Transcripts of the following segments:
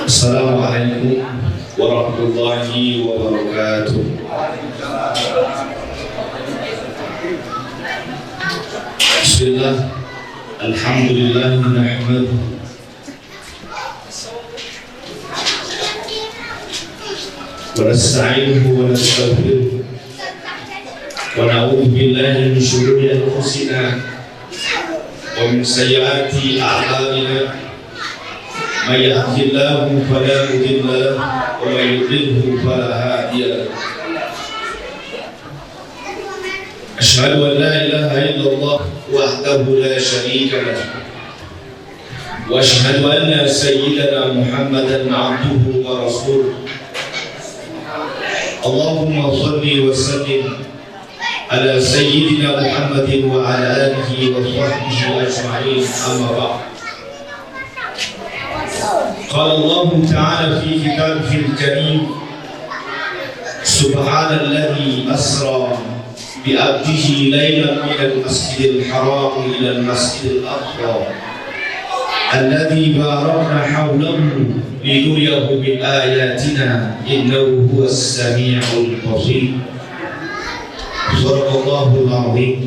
Assalamualaikum warahmatullahi wabarakatuh. Bismillah, alhamdulillah, nahmaduhu wa nasta'inuhu wa nastaghfiruh wa na'udzu billahi min shururi anfusina wa min sayyiati a'malina. من يهده الله فلا مضل له ومن يضلله فلا هادي له. أشهد أن لا إله إلا الله وحده لا شريك له وأشهد أن سيدنا محمدا عبده ورسوله. اللهم صل وسلم على سيدنا محمد وعلى آله وصحبه أجمعين. أما بعد، قال الله تعالى في كتابه الكريم: سبحان الذي أسرى بعبده ليلا من المسجد الحرام إلى المسجد الأقصى الذي باركنا حوله لنريه من آياتنا إنه هو السميع البصير. صدق الله العظيم.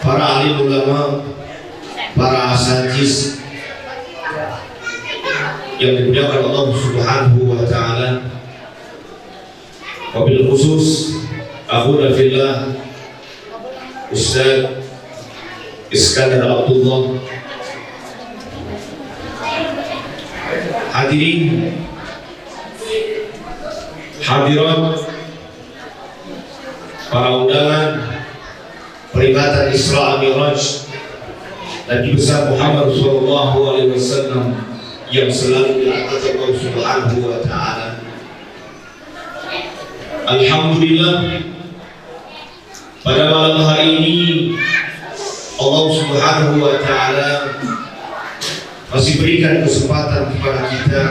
Para alim ulama, para asatidz yang dimuliakan Allah Subhanahu wa taala, wabil khusus akhuna fillah Ustaz Iskandar Abdullah, hadirin hadirat, para undangan peringatan Isra Mi'raj Nabi besar Muhammad sallallahu alaihi wasallam yang selalu dirahmati Allah Subhanahu wa taala. Alhamdulillah, pada malam hari ini Allah Subhanahu wa taala masih berikan kesempatan kepada kita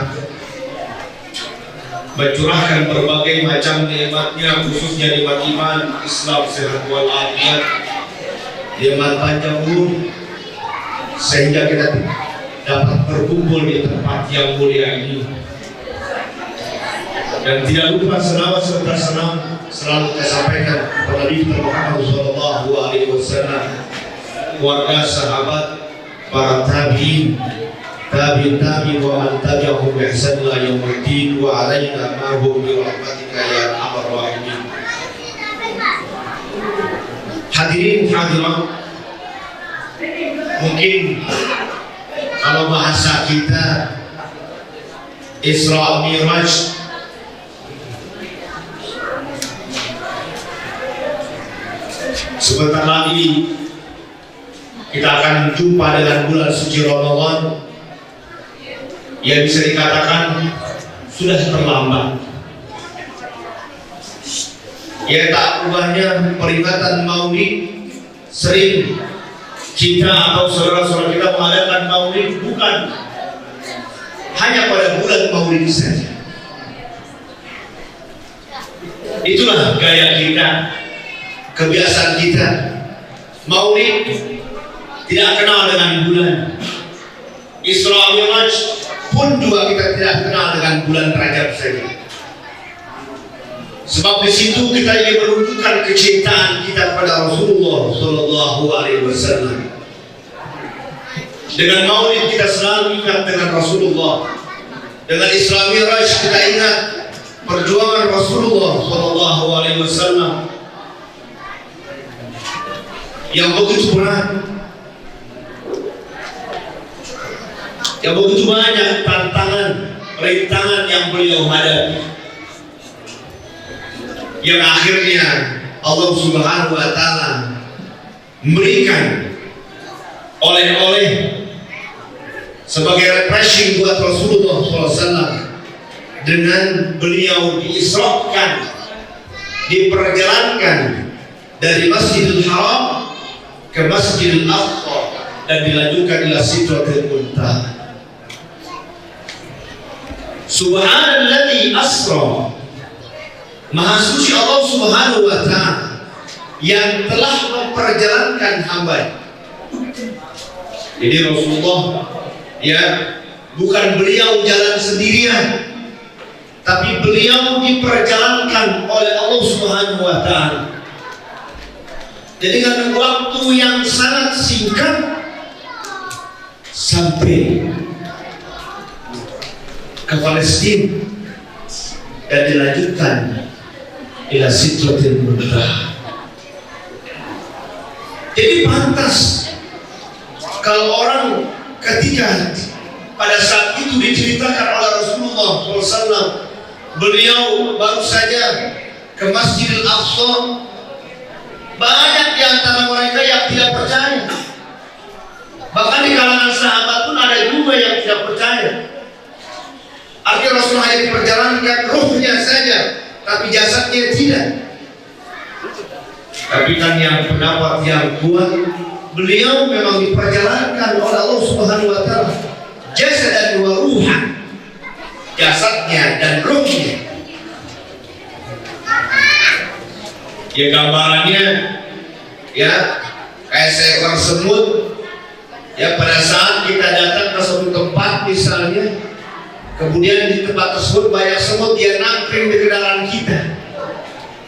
mencurahkan berbagai macam nikmatnya, khususnya nikmat iman, Islam, sehat wal afiat, nikmat panjang umur, sehingga kita dapat berkumpul di tempat yang mulia ini. Dan tidak lupa selawat serta salam selalu kita sampaikan kepada Nabi Muhammad sallallahu alaihi wasallam, keluarga, sahabat, para tabi'in, tabi'in wa man tabi'ahum bi ihsan ila yaumil wa alaina ma hum bi rahmatika ya arhamar rahimin. Hadirin hadirat, mungkin kalau bahasa kita Isra Mi'raj, sebentar lagi kita akan jumpa dengan bulan suci Ramadan yang bisa dikatakan sudah terlambat. Ya, tak ubahnya peringatan Maulid, sering kita atau saudara-saudara kita mengadakan Maulid bukan hanya pada bulan Maulid saja. Itulah gaya kita, kebiasaan kita. Maulid tidak kenal dengan bulan. Isra Mi'raj pun juga kita tidak kenal dengan bulan Rajab saja. Sebab di situ kita ingin menunjukkan kecintaan kita kepada Rasulullah sallallahu alaihi wasallam. Dengan Maulid kita selalu ingat dengan Rasulullah. Dengan Isra Mi'raj kita ingat perjuangan Rasulullah sallallahu alaihi wasallam yang begitu berat, yang begitu banyak tantangan, rintangan yang beliau hadapi, yang akhirnya Allah Subhanahu wa taala memberikan oleh-oleh sebagai refreshing buat Rasulullah SAW dengan beliau diisrakan, diperjalankan dari Masjidil Haram ke Masjidil Aqsa dan dilanjutkan ila Sidratil Muntaha. Subhanalladzi asra, Maha suci Allah Subhanahu wa ta'ala yang telah memperjalankan hamba Jadi Rasulullah ya bukan beliau jalan sendirian, tapi beliau diperjalankan oleh Allah Subhanahu wa Ta'ala. Jadi dengan waktu yang sangat singkat sampai ke Palestina dan dilanjutkan ila Sidratil Muntaha. Jadi pantas kalau orang ketika pada saat itu diceritakan oleh Rasulullah SAW, beliau baru saja ke Masjidil Aqsa, banyak di antara mereka yang tidak percaya. Bahkan di kalangan sahabat pun ada juga yang tidak percaya. Artinya Rasulullah yang diperjalankan ruhnya saja, tapi jasadnya tidak. Tapi kan yang pendapat yang kuat, beliau memang diperjalankan oleh Allah Subhanahu wa Ta'ala, jasad dan ruhan, jasadnya dan ruhnya. Ya gambarannya ya kayak seekor semut. Ya pada saat kita datang ke suatu tempat misalnya, kemudian di tempat tersebut banyak semut, dia nangkring di kendaraan kita.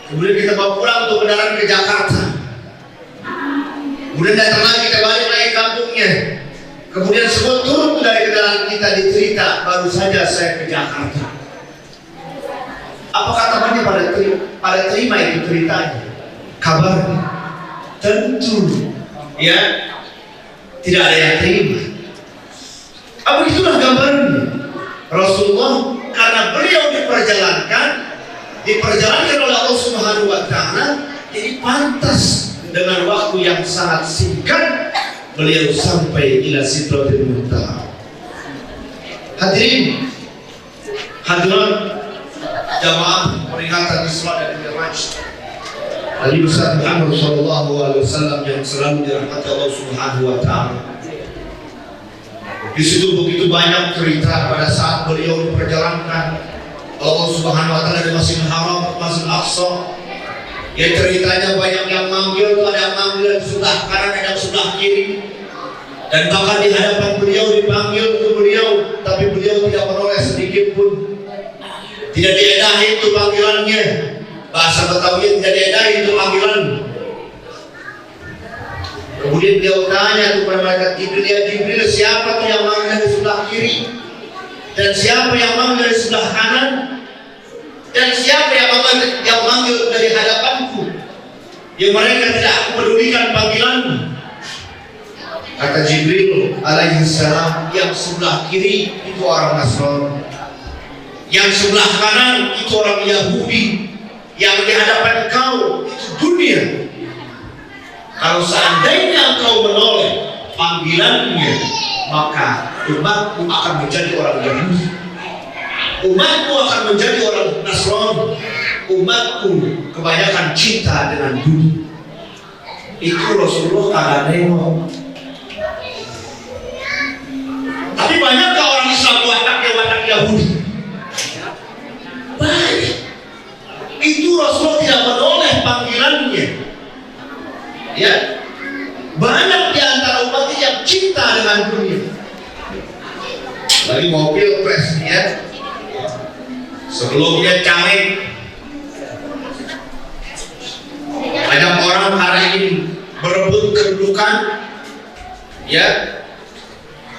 Kemudian kita bawa pulang untuk kendaraan ke Jakarta. Kemudian datang lagi kita balik naik kampungnya. Kemudian semut turun dari kendaraan kita, dicerita, baru saja saya ke Jakarta. Apakah temannya pada terima itu ceritanya, kabarnya? Tentu ya tidak ada yang terima. Apa itulah gambarnya Rasulullah, karena beliau diperjalankan oleh Allah Subhanahu wa Ta'ala, jadi pantas dengan waktu yang sangat singkat beliau sampai ila Sidratil Muntaha. Hadirin hadirat jamaah peringatan Isra dan Mi'raj, Nabi besar Muhammad sallallahu alaihi wasallam yang selalu dirahmati Allah Subhanahu wa Ta'ala. Di situ begitu banyak cerita pada saat beliau diperjalankan Allah Subhanahu wa Ta'ala di Masjidil Haram, Masjidil Aqsa. Ya ceritanya banyak yang manggil, ada yang manggil di sebelah kanan, ada yang sebelah kiri. Dan bahkan di hadapan beliau dipanggil ke beliau, tapi beliau tidak menoleh sedikit pun. Tidak diedahi itu panggilannya. Bahasa Betawi tidak diedahi itu panggilan. Kemudian beliau tanya kepada malaikat Jibril, ya Jibril, siapa tuh yang manggil di sebelah kiri? Dan siapa yang manggil di sebelah kanan? Dan siapa yang manggil dari hadapanku? Ya mereka tidak aku pedulikan panggilanmu. Kata Jibril alaihi salam, yang sebelah kiri itu orang Nasrani, yang sebelah kanan itu orang Yahudi, yang di hadapan kau itu dunia. Kalau seandainya kau menoleh panggilannya, maka umatku akan menjadi orang Yahudi, umatku akan menjadi orang Nasrani, umatku kebanyakan cinta dengan dunia. Itu Rasulullah kagak nengok. Tapi banyakkah orang Islam watak Yahudi? Banyak. Itu Rasulullah tidak menoleh panggilannya. Ya, banyak di antara umat yang cinta dengan dunia. Lagi mau pilpres ya, sebelumnya caleg, banyak orang hari ini berebut kedudukan, ya,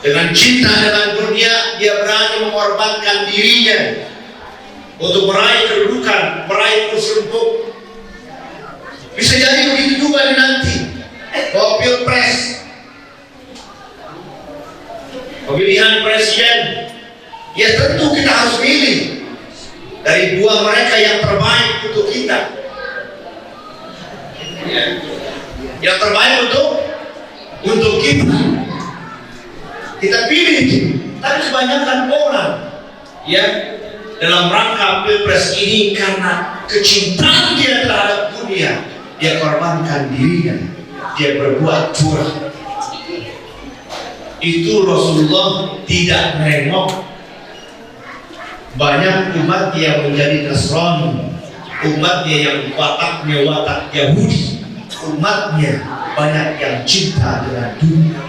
dengan cinta dengan dunia dia berani mengorbankan dirinya untuk meraih kedudukan, meraih kursi empuk. Bisa jadi begitu juga nanti bahwa pilpres, pemilihan presiden, ya tentu kita harus pilih dari dua mereka yang terbaik untuk kita, ya, yang terbaik untuk kita pilih. Tapi kebanyakan orang ya dalam rangka pilpres ini karena kecintaan dia terhadap dunia, dia korbankan dirinya, dia berbuat curang. Itu Rasulullah tidak nengok. Banyak umat yang menjadi Nasrani, umatnya yang wataknya watak Yahudi, umatnya banyak yang cinta dengan dunia.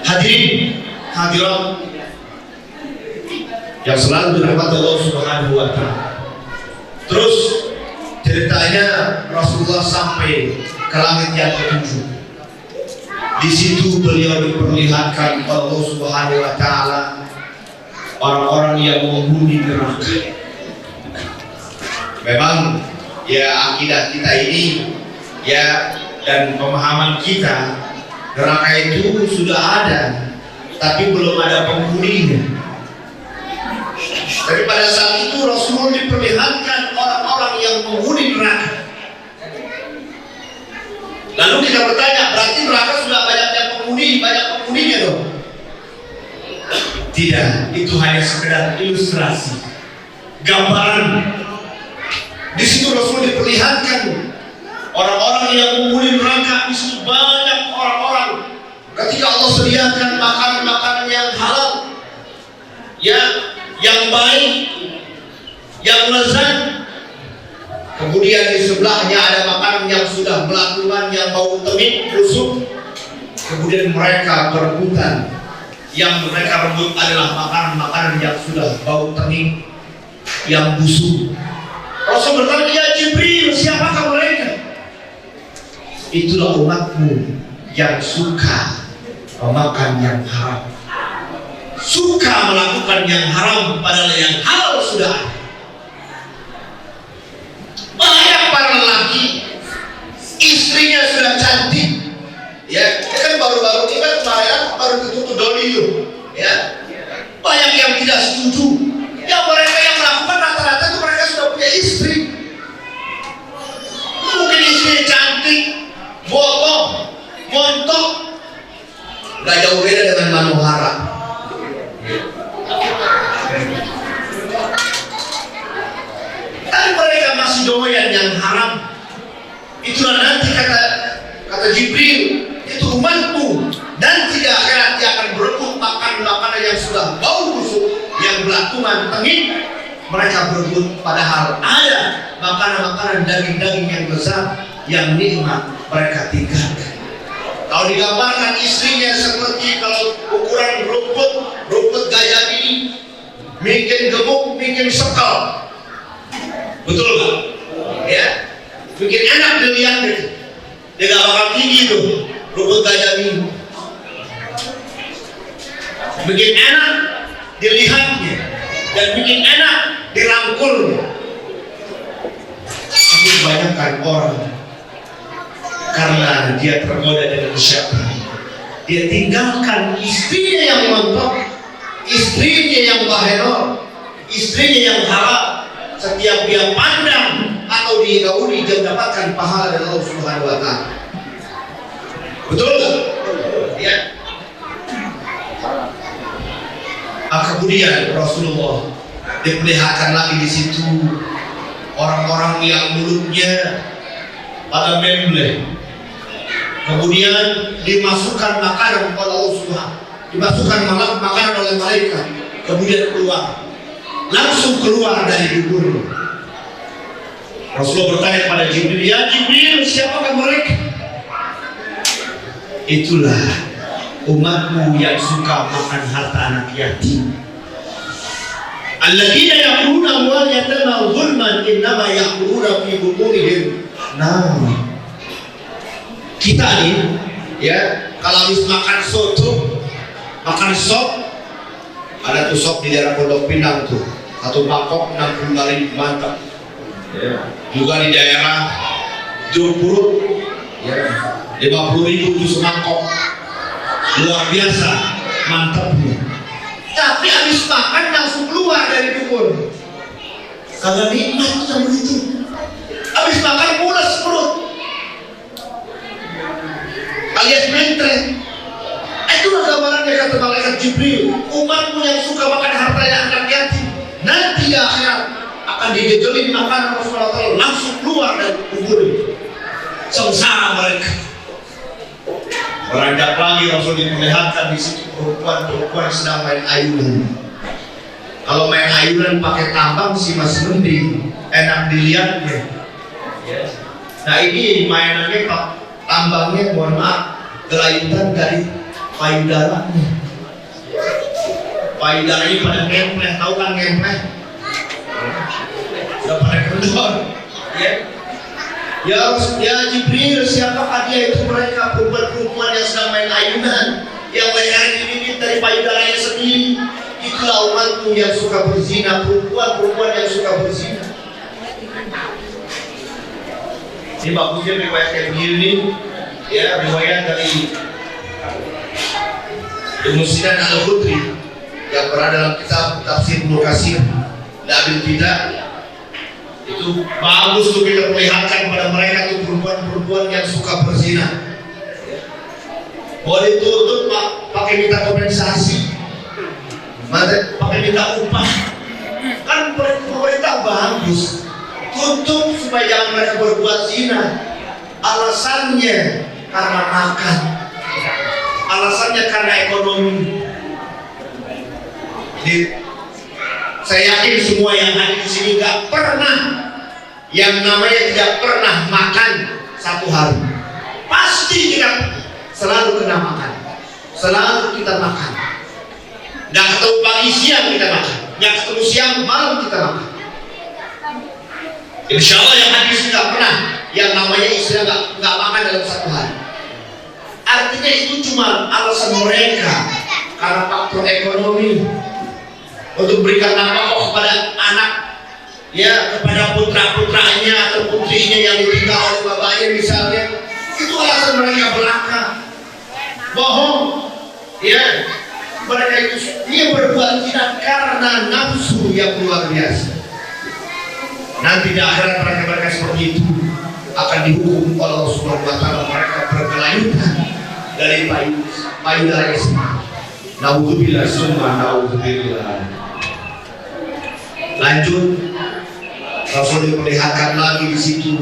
Hadirin, hadirat yang selalu dirahmati Allah Subhanahu wa Ta'ala. Terus ceritanya Rasulullah sampai ke langit yang ketujuh. Di situ beliau diperlihatkan oleh Allah Subhanahu wa Ta'ala orang-orang yang menghuni neraka. Memang ya akidah kita ini ya dan pemahaman kita, neraka itu sudah ada tapi belum ada penghuninya. Tapi pada saat itu Rasulullah diperlihatkan orang-orang yang menghuni neraka. Lalu kita bertanya, berarti neraka sudah banyak yang penghuninya dong? Tidak, itu hanya sekedar ilustrasi, gambaran. Di situ Rasulullah diperlihatkan orang-orang yang menghuni neraka. Di situ banyak orang-orang. Ketika Allah sediakan makanan-makanan yang halal, ya, yang baik, yang lezat. Kemudian di sebelahnya ada makanan yang sudah belatungan, yang bau temik, busuk. Kemudian mereka berebutan. Yang mereka rebut adalah makanan-makanan yang sudah bau temik, yang busuk. Rasul bertanya, ya Jibril, siapakah mereka? Itulah umatmu yang suka memakan yang haram, suka melakukan yang haram, padahal yang halal sudah ada. Banyak para lelaki, istrinya sudah cantik, ya kan baru-baru ini kan kemarin baru ditutup doli itu, ya. Banyak yang tidak setuju. Ya mereka yang melakukan rata-rata itu mereka sudah punya istri. Mungkin istrinya cantik, botol, montok, nggak jauh beda dengan manuhara. Dan mereka masih doyan yang haram. Itulah nanti kata Jibril, itu umatmu dan tidak akhirat dia akan berebut makanan yang sudah bau busuk, yang belatungan tengik. Mereka berebut padahal ada makanan-makanan daging-daging yang lezat, yang nikmat, mereka tinggalkan. Kalau digambarkan istrinya seperti kalau ukuran rumput gaya ini, mungkin gemuk, mungkin sekal. Betul nggak? Ya, mungkin enak dilihat gitu. Dia nggak bakal tinggi tuh rumput gaya ini. Bikin enak dilihatnya dan bikin enak dirangkulnya. Tapi kebanyakan orang karena dia tergoda dengan syaitan, dia tinggalkan istrinya yang montok, istrinya yang bahenor, istrinya yang halal. Setiap dia pandang atau digauli, dia mendapatkan pahala dari Allah Subhanahu wa Ta'ala. Betul nggak? Ya. Kemudian Rasulullah diperlihatkan lagi di situ orang-orang yang mulutnya pada membleh. Kemudian dimasukkan makanan oleh Allah Subhanahu, dimasukkan makanan oleh malaikat. Kemudian langsung keluar dari dubur. Rasulullah bertanya kepada Jibril, ya Jibril, siapakah mereka? Itulah umatmu yang suka makan harta anak yatim. Alladzina ya'kuluna amwal yatama zulman innama ya'kuluna fi butunihim nar. Kita nih, ya, kalau habis makan soto, makan sop, ada tuh sop di daerah Pondok Pinang tuh, satu mangkok 60.000, mantap. Ya. Juga di daerah Jurpurut, ya, 50.000 tuh semangkok. Luar biasa mantapnya. Tapi habis makan langsung keluar dari dubur. Kagak nikmat tuh sama itu. Habis makan mules perut, alias mentre. Itulah gambarannya kata malaikat Jibril. Umatmu yang suka makan hartanya anak yatim, nanti di akhirat akan digejelin makanan Rasulullah SAW, langsung keluar dari kubur. Sengsara mereka. Beranjak lagi Rasul diperlihatkan di situ perempuan sedang main ayunan. Kalau main ayunan pakai tambang sih masih mending, enak dilihatnya. Nah ini mainannya Pak, tambangnya mohon maaf gelayutan dari payudaranya. Payudaranya pada ngempleh, tahu kan ngempleh? Udah pada kendor. Ya Jibril, siapakah dia itu? Mereka perempuan-perempuan yang sedang main ayunan, yang lehernya dililit dari payudaranya sendiri. Itulah umatmu yang suka berzina, perempuan-perempuan yang suka berzina. Ini bagusnya riwayat kayak begini, ya riwayat dari Ibnu Sinan Al-Khudri yang berada dalam kitab Tafsir Ibnu Katsir Labil Tidak. Itu bagus untuk kita perlihatkan pada mereka itu perempuan-perempuan yang suka berzina. Boleh dituntut pakai minta kompensasi, pakai minta upah. Kan pemerintah bagus tutup supaya jangan mereka berbuat zina. Alasannya karena makan, alasannya karena ekonomi. Jadi, saya yakin semua yang ada di sini nggak pernah yang namanya tidak pernah makan satu hari. Pasti kita selalu kena makan, selalu kita makan. Nggak ketemu pagi siang kita makan, nggak ketemu siang malam kita makan. Insya Allah yang hadis nggak pernah yang namanya istilah nggak makan dalam satu hari. Artinya itu cuma alasan mereka karena faktor ekonomi untuk berikan nafkah kepada anak, ya kepada putra-putranya atau putrinya yang ditinggal oleh bapaknya misalnya. Itu alasan mereka belaka, bohong, ya. Mereka itu dia berbuat zina karena nafsu yang luar biasa. Nanti di akhirat mereka seperti itu akan dihukum oleh Allah Subhanahu wa Ta'ala. Mereka berkelanjutan dari payudara Islam. Naudzubillah summa naudzubillah. Lanjut, Rasul diperlihatkan lagi di situ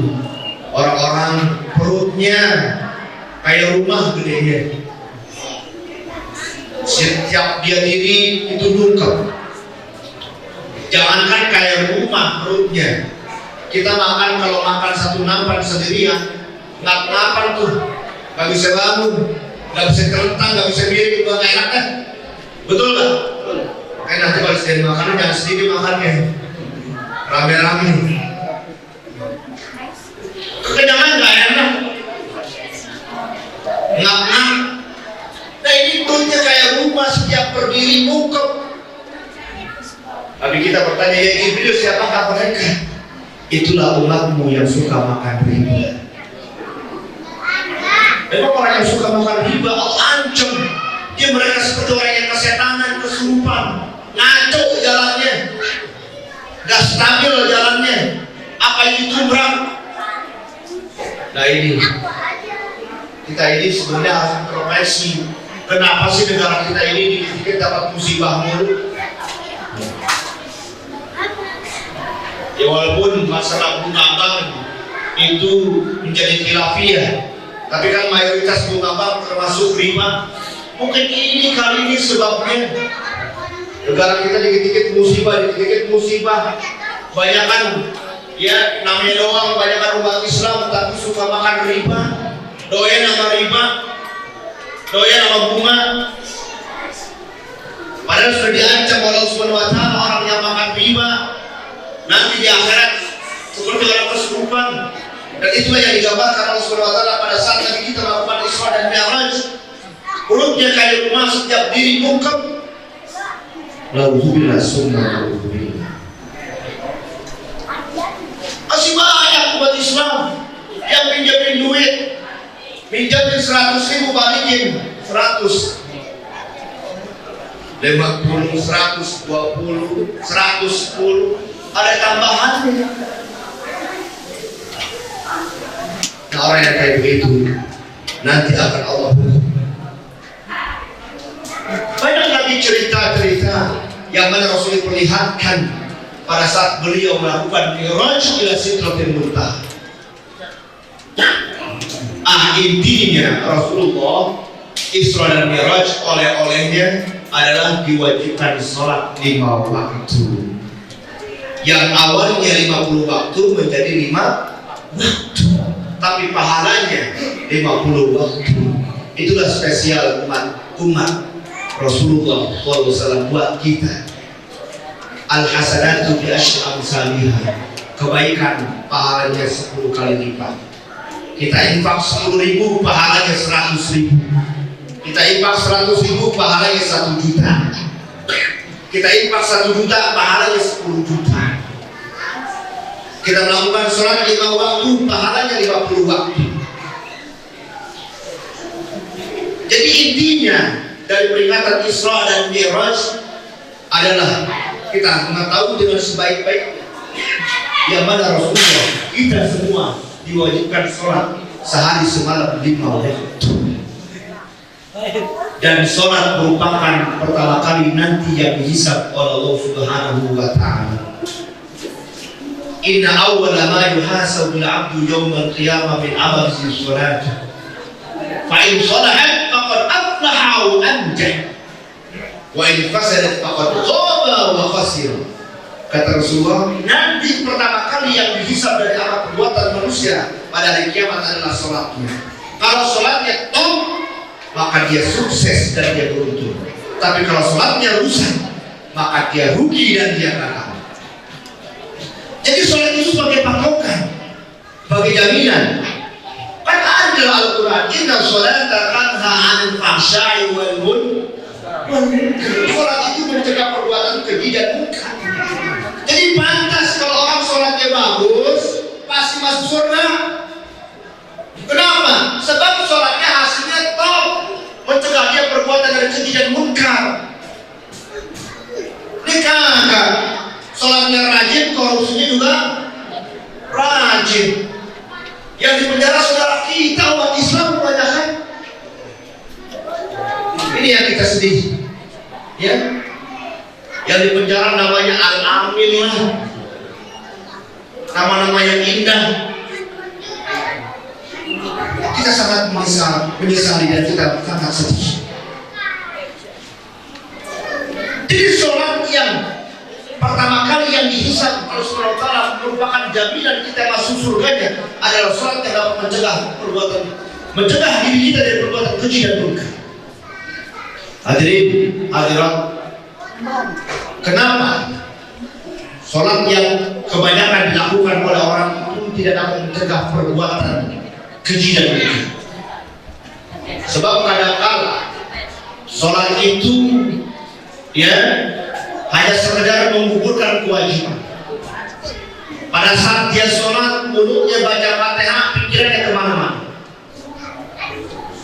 orang-orang perutnya kayak rumah gedenya. Setiap dia diri itu nungkep. Jangankan kayak rumah perutnya. Kita makan, kalau makan satu nampan sendirian, ngap-ngapan tuh, nggak bisa bangun, nggak bisa terlentang, nggak bisa miring, juga nggak enak kan? Betul nggak? Kayak nanti kalau sendiri makan, jangan sendiri makannya, rame-rame. Kekenyangan nggak enak, ngap-ngap. Nah ini perutnya kayak rumah, setiap berdiri nungkep. Tapi kita bertanya, ya Jibril, siapakah mereka? Itulah umatmu yang suka makan riba. Memang orang yang suka makan riba, Allah ancam. Dia mereka seperti orang yang kesetanan, kesurupan, ngaco jalannya, gak stabil jalannya. Apa itu berat? Nah ini, kita ini sebenarnya harus profesi. Kenapa sih negara kita ini dikit-dikit dapat musibah mulu? Ya walaupun masalah bunga bank itu menjadi khilafiyah, tapi kan mayoritas bunga bank termasuk riba. Mungkin ini kali ini sebabnya negara kita dikit-dikit musibah. Banyakan ya namanya doang, banyakan umat Islam tapi suka makan riba, doyan sama riba, doyan sama bunga. Padahal sudah diancam oleh Allah Subhanahu wa Ta'ala orang yang makan riba nanti di akhirat seperti orang kesurupan. Dan itulah yang digambarkan Allah Subhanahu wa Ta'ala pada saat Nabi kita melakukan Isra dan Mi'raj. Perutnya kayak rumah, setiap diri bungkam. Naudzubillah summa naudzubillah. Masih banyak umat Islam yang pinjamin duit, pinjamin 100.000 balikin 100, 50, 100, 20, 110. Ada tambahannya. Nah orang yang kayak begitu nanti akan Allah hukum. Banyak lagi cerita-cerita yang mana Rasul perlihatkan pada saat beliau melakukan Mi'raj ila Sidratil Muntaha. Intinya Rasulullah Isra dan Mi'raj oleh-olehnya adalah diwajibkan sholat 5 waktu. Yang awalnya 50 waktu menjadi 5 waktu. tapi pahalanya 50 waktu. Itulah spesial umat Rasulullah SAW buat kita. Al-hasanatu bi asyri amsalihha. Kebaikan pahalanya 10 kali lipat. Kita infak 10.000 pahalanya 100.000. Kita infak 100.000 pahalanya 1 juta. Kita infak 1 juta pahalanya 10 juta. Kita melakukan sholat 5 waktu pahalanya 50 waktu. Jadi intinya dari peringatan Isra dan Mi'raj adalah kita mengetahui dengan sebaik-baiknya yang mana Rasulullah kita semua diwajibkan sholat sehari semalam 5 waktu. Dan sholat merupakan pertama kali nanti yang dihisab oleh Allah Subhanahu wa Ta'ala. Inna awwala ma yuhasabu al-'abdu yawmal qiyamah min 'amalihi sholat. Fa in shalahat faqad aflaha wa anjah. Wa in fasadat faqad khaba wa khasira. Kata Rasulullah, nanti pertama kali yang dihisab dari amal perbuatan manusia pada hari kiamat adalah sholatnya. Kalau sholatnya top, maka dia sukses dan dia beruntung. Tapi kalau sholatnya rusak, maka dia rugi dan dia kalah. Jadi sholat itu sebagai patokan, sebagai jaminan. Kata ada Al-Quran, Inna sholata tanha 'anil fahsya'i wal munkar. Sholat itu mencegah perbuatan keji dan munkar. Jadi pantas kalau orang sholatnya bagus, pasti masuk surga. Kenapa? Sebab sholatnya hasilnya top, mencegah dia perbuatan dari keji dan munkar. Ini kagak. Sholatnya rajin, korupsinya juga rajin. Yang di penjara saudara kita umat Islam kebanyakan. Ini yang kita sedih, ya. Yang di penjara namanya Al-Amin lah, nama-nama yang indah. Kita sangat menyesali dan kita sangat sedih. Jadi sholat yang pertama kali yang dihisab oleh Allah Ta'ala merupakan jaminan kita masuk surganya adalah sholat yang dapat mencegah diri kita dari perbuatan keji dan munkar. Hadirin hadirat, kenapa sholat yang kebanyakan dilakukan oleh orang itu tidak dapat mencegah perbuatan keji dan munkar? Sebab kadang-kala sholat itu hanya sekedar menggugurkan kewajiban. Pada saat dia sholat, mulutnya baca Fatihah, pikirannya kemana-mana.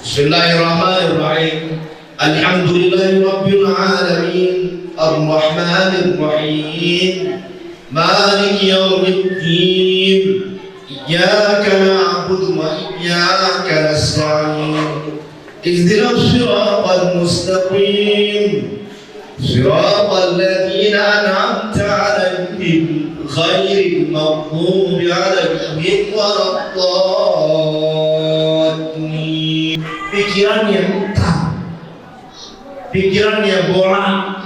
Bismillahirrahmanirrahim. Alhamdulillahi rabbil alamin, ar-rahmanir rahim, maliki yaumiddin, iyyaka na'budu wa iyyaka nasta'in, ihdinas siratal mustaqim, صراط الذين أنعمت عليهم غير المغضوب عليهم ولا الضالين. Pikirannya buta, pikirannya borak.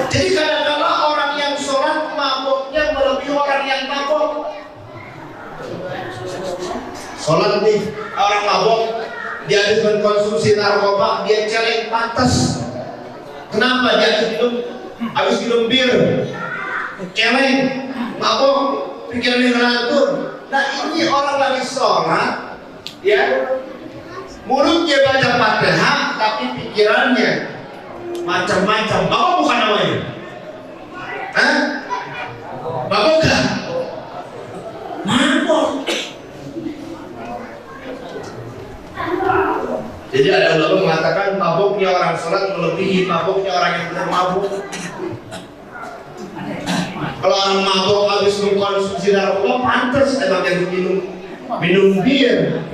Jadi kadang-kadang orang yang sholat mabuknya melebihi orang yang mabuk. Sholat nih, orang mabuk, dia habis mengkonsumsi narkoba, dia celeng pantas. Kenapa? Dia habis minum bir, celeng, mabuk, pikirannya ngelantur. Nah ini orang lagi sholat, ya, mulutnya baca Fatihah, tapi pikirannya macam-macam. Mabuk bukan namanya? Hah? Mabuk gak? Mabuk. Jadi ada ulama mengatakan mabuknya orang sholat melebihi mabuknya orang yang benar mabuk. Kalau orang mabuk habis mengkonsumsi narkoba, pantas emang yang minum bir.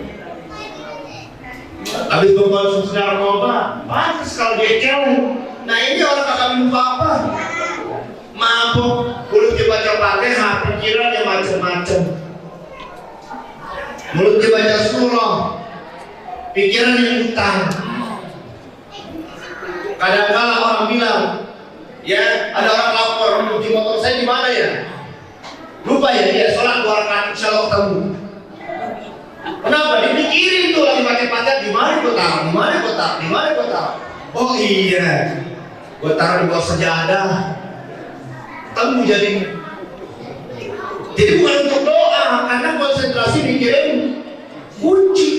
Habis mengkonsumsi narkoba, pantas kalau dia celeng. Nah ini orang akan minum apa? Mabuk, mulutnya baca Fatihah, pikirannya macam-macam. Mulutnya baca surah, pikiran yang utang. Kadang-kadang orang bilang, ya ada orang lapor, kunci motor saya di mana ya? Lupa Coba ya dia sholat 2 rakaat insya Allah ketemu. Kenapa? Dipikirin tuh lagi baca-baca di mana gue taruh, di mana gue taruh, di mana gue taruh. Oh iya, gue taruh di bawah sajadah. Ketemu jadi. Jadi bukan untuk doa, karena konsentrasi mikirin kunci.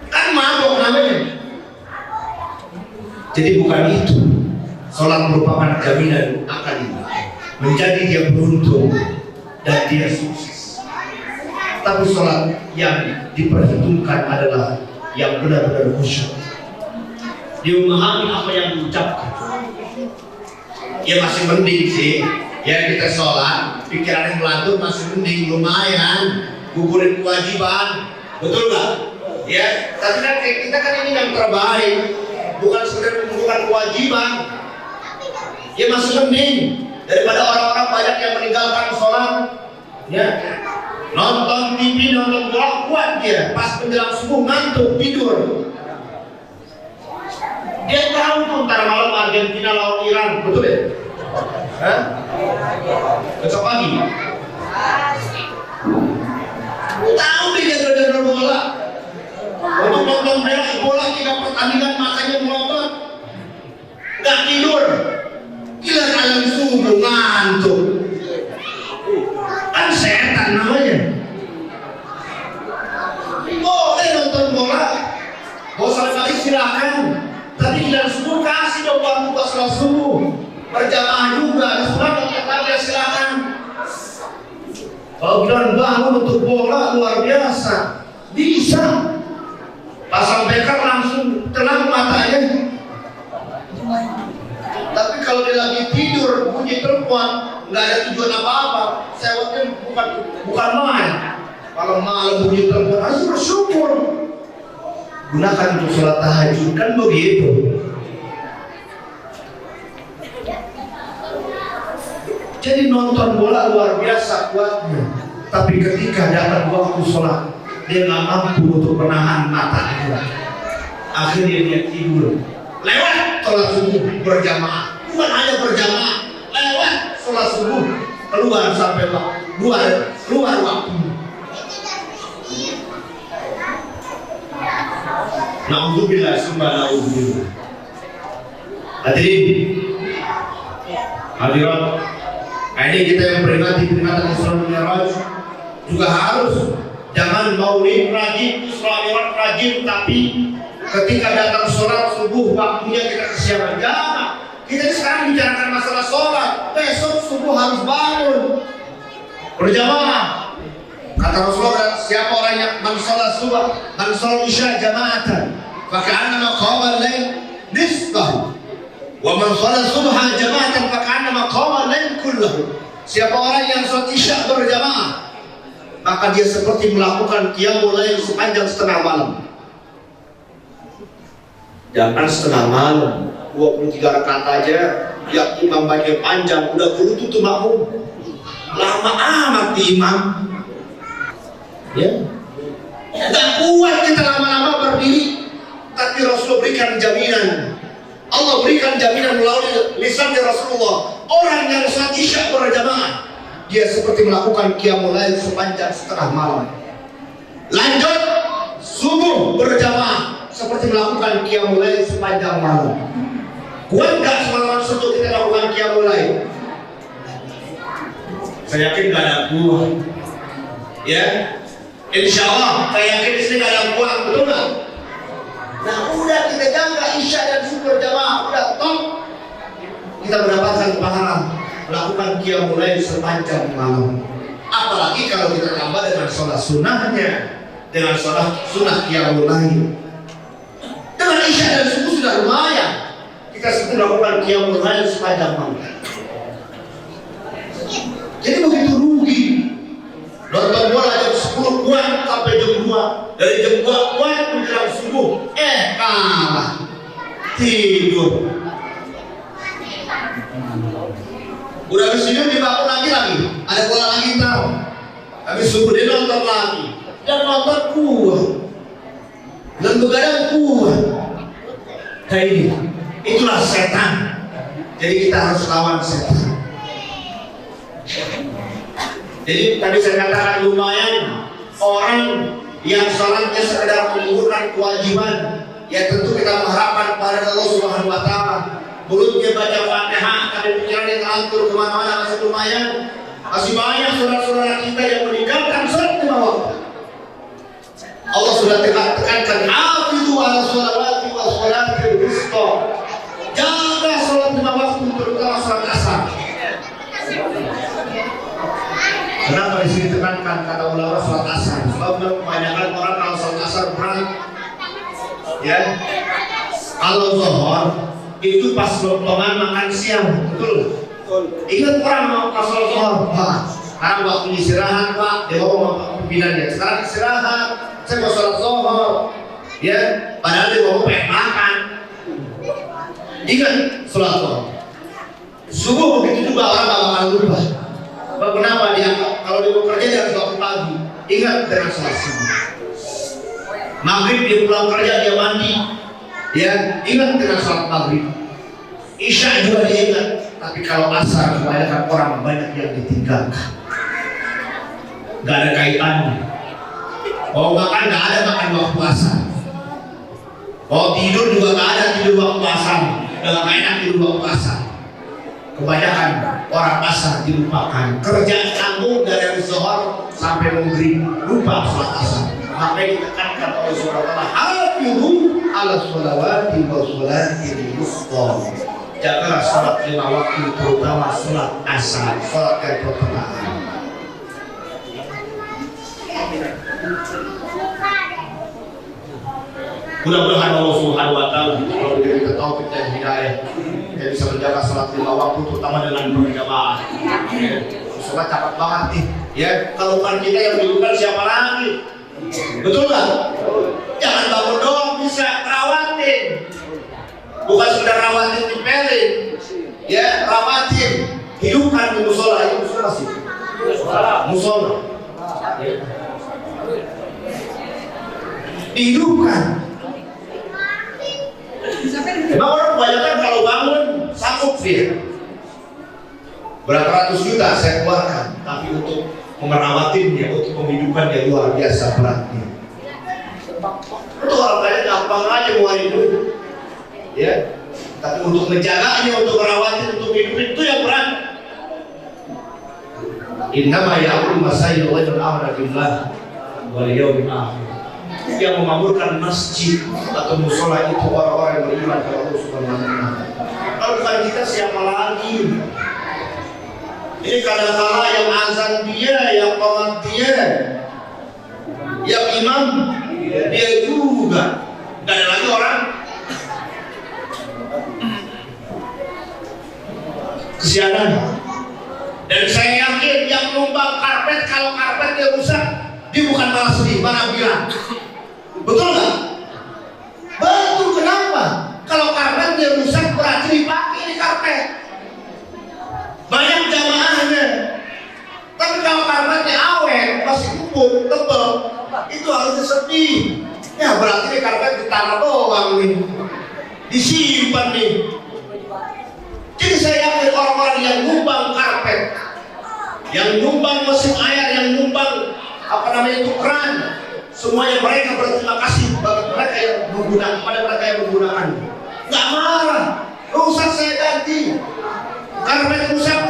Kan mabok namanya. Jadi bukan itu. Sholat merupakan jaminan akan menjadi dia beruntung dan dia sukses. Tapi sholat yang diperhitungkan adalah yang benar-benar khusyuk. Dia memahami apa yang diucapkan. Ya masih mending sih. Ya kita sholat, pikiran yang melantur masih mending, lumayan. Gugurin kewajiban, betul nggak? Ya, tapi kan kita kan ini yang terbaik, bukan sekedar menunjukkan kewajiban. Ya masih mending daripada orang-orang banyak yang meninggalkan sholat. Ya, nonton TV, nonton bola kuat dia, pas menjelang subuh ngantuk tidur. Dia tahu tuh ntar malam Argentina lawan Iran, betul ya? Hah? Besok pagi. Tahu dia jadwal bola. Untuk nonton bola 3 pertandingan makanya menonton. Nggak tidur. Gila kalian subuh ngantuk. Kan setan namanya. Boleh nonton bola. Bosan kali silakan. Tapi tidak subuh kasih dong waktu pas sholat subuh. Berjamaah juga, ada sholat tapi silakan. Kalau bilang bangun untuk bola luar biasa, bisa. Pasang beker langsung tenang matanya. Tapi kalau dia lagi tidur bunyi telepon, nggak ada tujuan apa-apa. Sewotnya bukan main. Kalau malam bunyi telepon, harus bersyukur. Gunakan untuk sholat tahajud, kan begitu. Jadi nonton bola luar biasa kuatnya, tapi ketika datang waktu sholat, dia nggak mampu untuk menahan matanya. Akhirnya dia tidur. Lewat sholat subuh berjamaah, bukan hanya berjamaah, lewat sholat subuh keluar sampai keluar waktu. Na'udzubillah summa na'udzubillah. Hadirat, ini kita yang peringati peringatan Isra Mi'raj juga harus jangan maulid rajin, Isra Mi'raj rajin, tapi ketika datang sholat subuh waktunya kita kesiangan. Jangan. Kita sekarang bicarakan masalah sholat. Besok subuh harus bangun berjamaah. Kata Rasulullah, siapa orang yang man sholat subuh, man sholat isya jama'atan, faka'annama qawal lail nisbahu. Wa man sholat subha jama'atan faka'annama qawal lail kullahu. Siapa orang yang sholat isya berjamaah, maka dia seperti melakukan qiyamul lail sepanjang setengah malam. Jangan setengah malam, 23 rakaat aja, ya imam baca panjang, udah berlutut tuh makmum. Lama amat di imam. Ya, nggak kuat kita lama-lama berdiri, tapi Rasul berikan jaminan. Allah berikan jaminan melalui lisan Rasulullah. Orang yang sholat isya berjamaah, dia seperti melakukan qiyamul lail sepanjang setengah malam. Lanjut subuh berjamaah, seperti melakukan qiyamul lail sepanjang malam. Kuat nggak semalam subuh kita lakukan qiyamul lail? Saya yakin nggak ada kuat. Ya. Insya Allah, saya yakin disini gak ada uang, betul gak? Nah udah kita jaga isya dan subuh berjamaah, udah top. Kita mendapatkan pahala melakukan qiyamul lail sepanjang malam. Apalagi kalau kita tambah dengan sholat sunnahnya, dengan sholat sunnah qiyamul lail. Dengan isya dan subuh sudah lumayan. Kita sedang melakukan qiyamul lail sepanjang malam. Jadi begitu rugi. Nonton bola jam 10 kuat sampai jam 2. Dari jam 2 kuat menjelang subuh. Kalah. Tidur. Udah habis tidur dibangun lagi. Ada bola lagi tahu. Habis subuh dia nonton lagi. Dan nonton kuat. Dan begadang kuat. Kayak ini. Itulah setan. Jadi kita harus lawan setan. Jadi tadi saya katakan lumayan orang yang sholatnya sekedar menggugurkan kewajiban, ya tentu kita mengharapkan pada Allah Subhanahu Wa Taala. Mulutnya baca Fatihah, tapi pikirannya ngelantur kemana-mana, masih lumayan. Masih banyak saudara-saudara kita yang meninggalkan sholat lima waktu. Allah sudah tekankan, hafizu ala sholawati wa sholatil wusta. Jaga sholat lima waktu, terutama sholat asar. Kenapa di sini tekankan kata ulama sholat asar? Sebab kebanyakan orang kalau sholat asar berat, ya. Kalau zuhur itu pas rombongan makan siang, betul? Ingat orang mau pas sholat zuhur, Pak. Sekarang waktu istirahat, Pak. Dia ngomong pimpinannya. Sekarang istirahat, saya mau sholat zuhur, ya. Padahal dia mau pengen makan. Ingat sholat zuhur. Subuh begitu juga orang bakal lupa. Kenapa dia kalau dia bekerja dia harus waktu pagi? Ingat dengan sholat subuh. Maghrib dia pulang kerja dia mandi, ya ingat dengan sholat maghrib. Isya juga dia ingat. Tapi kalau asar kebanyakan orang banyak yang ditinggalkan. Gak ada kaitannya. Mau makan gak ada makan waktu asar. Mau tidur juga gak ada tidur waktu asar. Gak enak tidur waktu asar. Kebanyakan orang asar dilupakan. Kerjaan tanggung dari zuhur sampai maghrib, lupa sholat asar. Makanya ditekankan oleh surah Allah, hafizu ala sholawati wa sholatil wusta. Jagalah sholat lima waktu, terutama sholat asar, sholat yang pertengahan. Mudah-mudahan Allah Subhanahu Wa Taala kalau diberi taufik dan hidayah, kita bisa menjaga sholat lima waktu, terutama dengan berjamaah. Sholat cepat banget nih, ya. Kalau bukan kita yang dulukan siapa lagi? Betul nggak? Jangan bangun doang, bisa rawatin. Bukan sekedar rawatin dipelin, ya rawatin. Hidupkan di musola, itu musola sih. Musola. Dihidupkan. Memang orang kebanyakan kalau bangun sanggup dia. Berapa ratus juta saya keluarkan, tapi untuk memerawatinnya, untuk menghidupkannya luar biasa beratnya. Itu orang kaya gampang aja mau hidup, ya. Tapi untuk menjaganya, untuk merawatin, untuk hidupin itu yang berat. Innama ya'muru masajid Allahil amra billah wal yawmil akhir. Yang memakmurkan masjid atau musola itu orang-orang yang beriman kepada Allah Subhanahu Wa Taala. Kalau bukan kita siapa lagi? Ini kadang-kala yang azan dia, yang qomat dia, yang imam dia juga. Gak ada lagi orang. Kesianan. Dan saya yakin yang numpang karpet, kalau karpetnya rusak, dia bukan malah sedih, mana bilang. Betul nggak? Betul. Kenapa? Kalau karpetnya rusak berarti dipakai ini karpet. Banyak jamaahnya. Tapi kalau karpetnya awet, masih empuk, tebal, itu harus sedih. Ya berarti ini karpet ditanam doang nih, disimpan nih. Jadi saya yakin orang-orang yang nyumbang karpet, yang nyumbang mesin air, yang nyumbang apa namanya itu keran, semuanya mereka berterima kasih bagi mereka yang menggunakan, pada mereka yang menggunakan. Nggak marah, rusak saya ganti. Karpet rusak,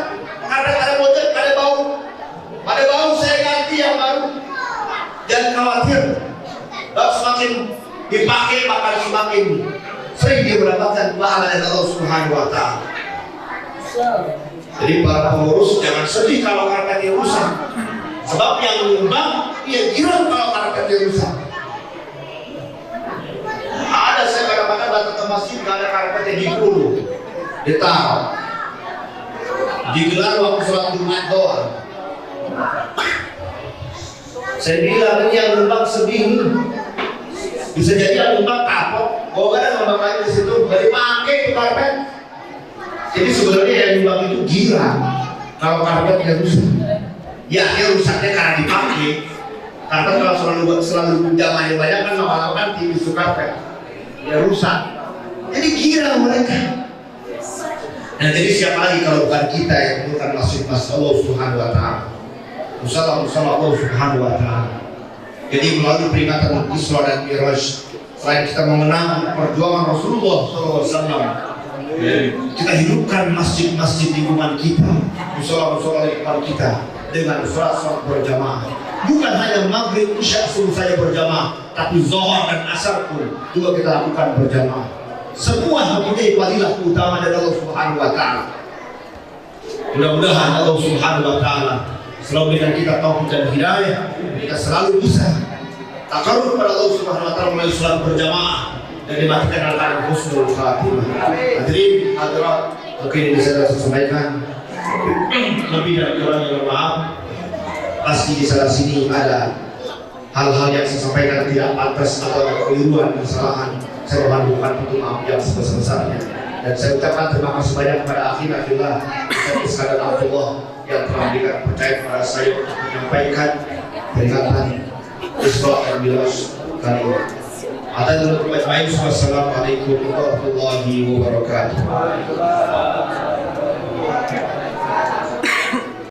karpet ada bocor, ada bau saya ganti yang baru. Jangan khawatir, kalau semakin dipakai maka semakin sering dia mendapatkan pahala dari Allah Subhanahu Wa Taala. Jadi para pengurus jangan sedih kalau karpetnya rusak. Sebab yang menyumbang dia girang kalau karpetnya rusak. Ada saya kadang-kadang datang ke masjid gak ada karpetnya dipuluh, ditaruh, digelar waktu sholat Jumat doang. Saya bilang ini yang nyumbang sedih. Bisa jadi yang nyumbang kapok, kok gak ada nyumbang lain di situ, gak dipakai itu karpet. Jadi sebenarnya yang nyumbang itu girang kalau karpetnya rusak. Ya dia rusaknya karena dipakai. Karena kalau selalu jamaahnya banyak kan lama-lama kan tipis karpet, ya rusak. Jadi girang mereka. Nah jadi siapa lagi kalau bukan kita yang bukan masjid Allah Subhanahu Wa Taala. musallam Allah Subhanahu wa taala. Jadi melalui peringatan Isra dan Mi'raj, selain kita mengenang perjuangan Rasulullah SAW, kita hidupkan masjid-masjid lingkungan kita, musola-musola lingkungan kita dengan sholat berjamaah. Bukan hanya maghrib, isya, subuh saja berjamaah, tapi zuhur dan asar pun juga kita lakukan berjamaah. Semua mempunyai fadilah utama dari Allah Subhanahu wa taala. Mudah-mudahan Allah Subhanahu wa taala selalu berikan kita taufik dan hidayah, kita selalu bisa takarrub kepada Allah Subhanahu wa taala melalui salat berjamaah dan dimatikan dalam keadaan husnul khatimah. Hadirin hadirat, mungkin bisa saya sampaikan lebih dan kurangnya maaf. Pasti di sana sini ada hal-hal yang saya sampaikan tidak pantas atau ada keliruan, kesalahan. Saya mohon pintu maaf yang sebesar-besarnya. Dan saya ucapkan terima kasih banyak kepada akhirah Ustaz Iskandar Abdullah yang telah memberikan percaya kepada saya untuk menyampaikan peringatan Isra dan Mi'raj kali ini. Wassalamualaikum warahmatullahi wabarakatuh.